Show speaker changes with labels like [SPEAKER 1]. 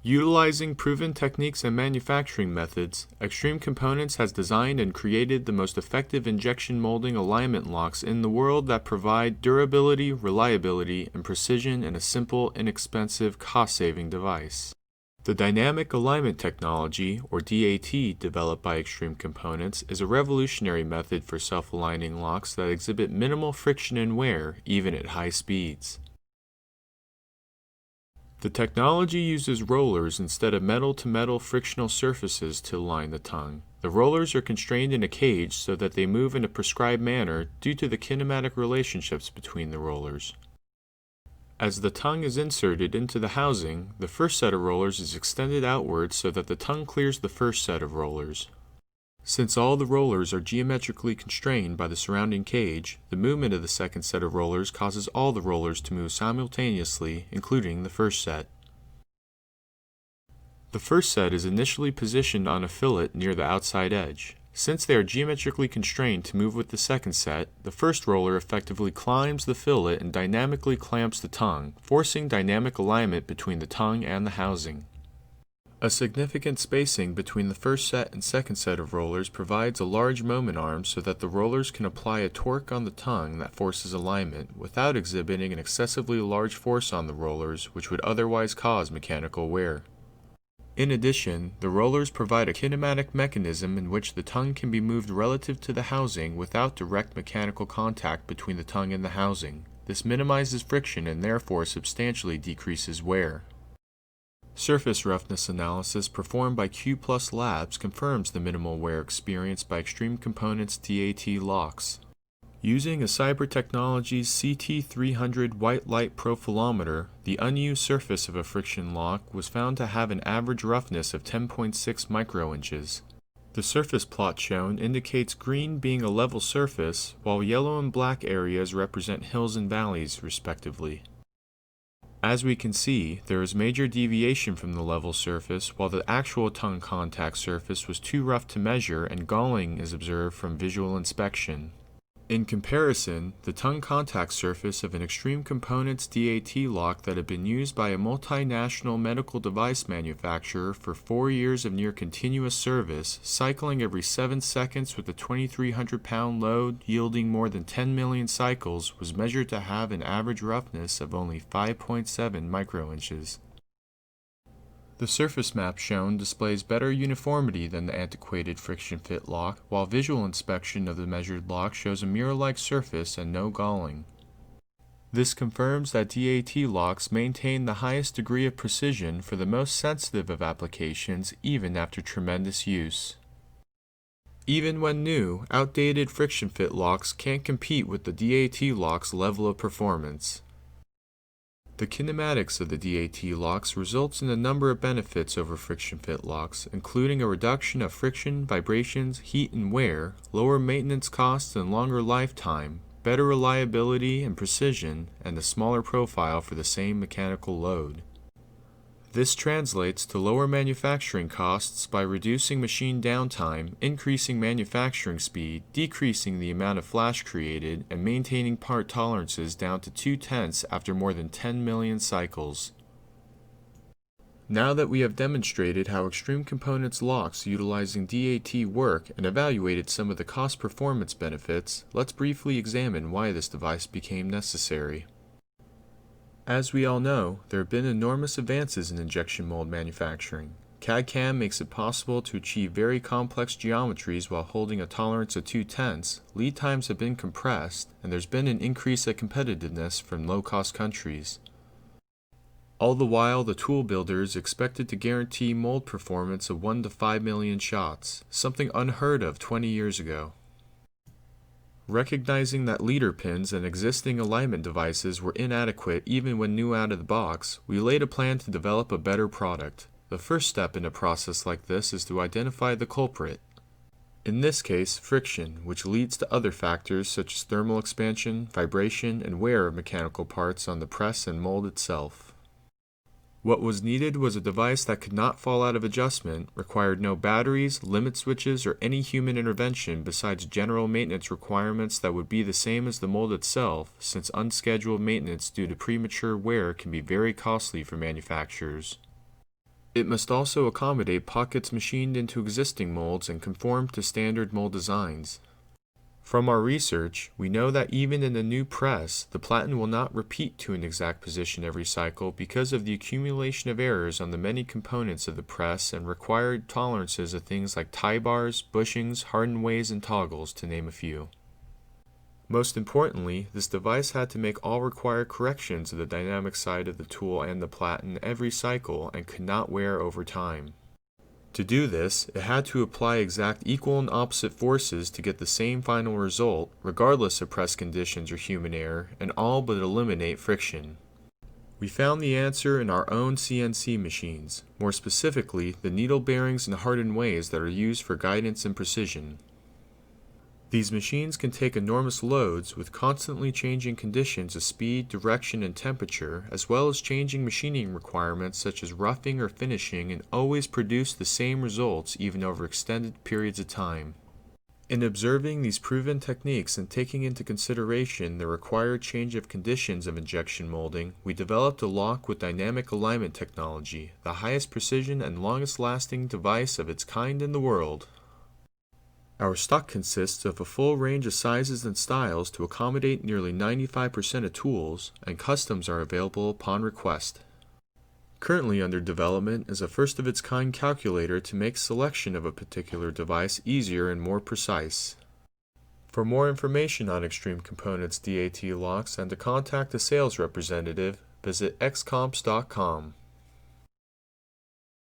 [SPEAKER 1] Utilizing proven techniques and manufacturing methods, Extreme Components has designed and created the most effective injection molding alignment locks in the world that provide durability, reliability, and precision in a simple, inexpensive, cost-saving device. The dynamic alignment technology, or DAT, developed by Extreme Components is a revolutionary method for self-aligning locks that exhibit minimal friction and wear, even at high speeds. The technology uses rollers instead of metal-to-metal frictional surfaces to align the tongue. The rollers are constrained in a cage so that they move in a prescribed manner due to the kinematic relationships between the rollers. As the tongue is inserted into the housing, the first set of rollers is extended outwards so that the tongue clears the first set of rollers. Since all the rollers are geometrically constrained by the surrounding cage, the movement of the second set of rollers causes all the rollers to move simultaneously, including the first set. The first set is initially positioned on a fillet near the outside edge. Since they are geometrically constrained to move with the second set, the first roller effectively climbs the fillet and dynamically clamps the tongue, forcing dynamic alignment between the tongue and the housing. A significant spacing between the first set and second set of rollers provides a large moment arm so that the rollers can apply a torque on the tongue that forces alignment without exhibiting an excessively large force on the rollers, which would otherwise cause mechanical wear. In addition, the rollers provide a kinematic mechanism in which the tongue can be moved relative to the housing without direct mechanical contact between the tongue and the housing. This minimizes friction and therefore substantially decreases wear. Surface roughness analysis performed by Q+ Labs confirms the minimal wear experienced by Extreme Components DAT locks. Using a Cyber Technologies CT300 white light profilometer, the unused surface of a friction lock was found to have an average roughness of 10.6 microinches. The surface plot shown indicates green being a level surface, while yellow and black areas represent hills and valleys, respectively. As we can see, there is major deviation from the level surface, while the actual tongue contact surface was too rough to measure and galling is observed from visual inspection. In comparison, the tongue contact surface of an Extreme Components DAT lock that had been used by a multinational medical device manufacturer for 4 years of near continuous service, cycling every 7 seconds with a 2,300-pound load yielding more than 10 million cycles, was measured to have an average roughness of only 5.7 microinches. The surface map shown displays better uniformity than the antiquated friction fit lock, while visual inspection of the measured lock shows a mirror-like surface and no galling. This confirms that DAT locks maintain the highest degree of precision for the most sensitive of applications even after tremendous use. Even when new, outdated friction fit locks can't compete with the DAT lock's level of performance. The kinematics of the DAT locks results in a number of benefits over friction fit locks, including a reduction of friction, vibrations, heat and wear, lower maintenance costs and longer lifetime, better reliability and precision, and a smaller profile for the same mechanical load. This translates to lower manufacturing costs by reducing machine downtime, increasing manufacturing speed, decreasing the amount of flash created, and maintaining part tolerances down to 0.2 after more than 10 million cycles. Now that we have demonstrated how Extreme Components locks utilizing DAT work and evaluated some of the cost-performance benefits, let's briefly examine why this device became necessary. As we all know, there have been enormous advances in injection mold manufacturing. CAD/CAM makes it possible to achieve very complex geometries while holding a tolerance of 0.2, lead times have been compressed, and there's been an increase of competitiveness from low-cost countries. All the while, the tool builders expected to guarantee mold performance of 1 to 5 million shots, something unheard of 20 years ago. Recognizing that leader pins and existing alignment devices were inadequate even when new out of the box, we laid a plan to develop a better product. The first step in a process like this is to identify the culprit. In this case, friction, which leads to other factors such as thermal expansion, vibration, and wear of mechanical parts on the press and mold itself. What was needed was a device that could not fall out of adjustment, required no batteries, limit switches, or any human intervention besides general maintenance requirements that would be the same as the mold itself, since unscheduled maintenance due to premature wear can be very costly for manufacturers. It must also accommodate pockets machined into existing molds and conform to standard mold designs. From our research, we know that even in a new press, the platen will not repeat to an exact position every cycle because of the accumulation of errors on the many components of the press and required tolerances of things like tie bars, bushings, hardened ways, and toggles, to name a few. Most importantly, this device had to make all required corrections of the dynamic side of the tool and the platen every cycle and could not wear over time. To do this, it had to apply exact equal and opposite forces to get the same final result, regardless of press conditions or human error, and all but eliminate friction. We found the answer in our own CNC machines, more specifically the needle bearings and hardened ways that are used for guidance and precision. These machines can take enormous loads with constantly changing conditions of speed, direction, and temperature, as well as changing machining requirements such as roughing or finishing, and always produce the same results even over extended periods of time. In observing these proven techniques and taking into consideration the required change of conditions of injection molding, we developed a lock with dynamic alignment technology, the highest precision and longest lasting device of its kind in the world. Our stock consists of a full range of sizes and styles to accommodate nearly 95% of tools, and customs are available upon request. Currently under development is a first-of-its-kind calculator to make selection of a particular device easier and more precise. For more information on Extreme Components DAT locks and to contact a sales representative, visit xcomps.com.